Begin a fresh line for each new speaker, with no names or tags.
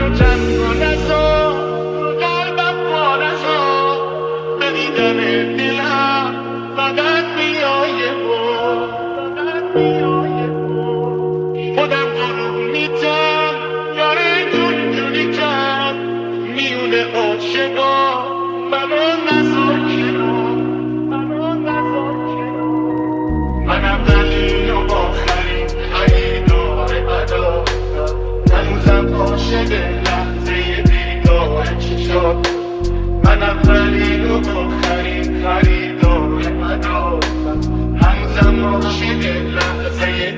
منو تنها نذار، تو قلبم پا نذار، به دیدن دلم فقط بیای یه بار، فقط بیای یه بار. خودم قربون میتم یاره جون جونیتم، میونه عاشقا منو نذار کنار، منو نذار کنار. منم دلیل و آخرین خریدار عدالتم، هنوزم عاشق لحظه دیدار چشات. منم دلیل و آخرین خریدار عدالتم، هنوزم عاشق لحظه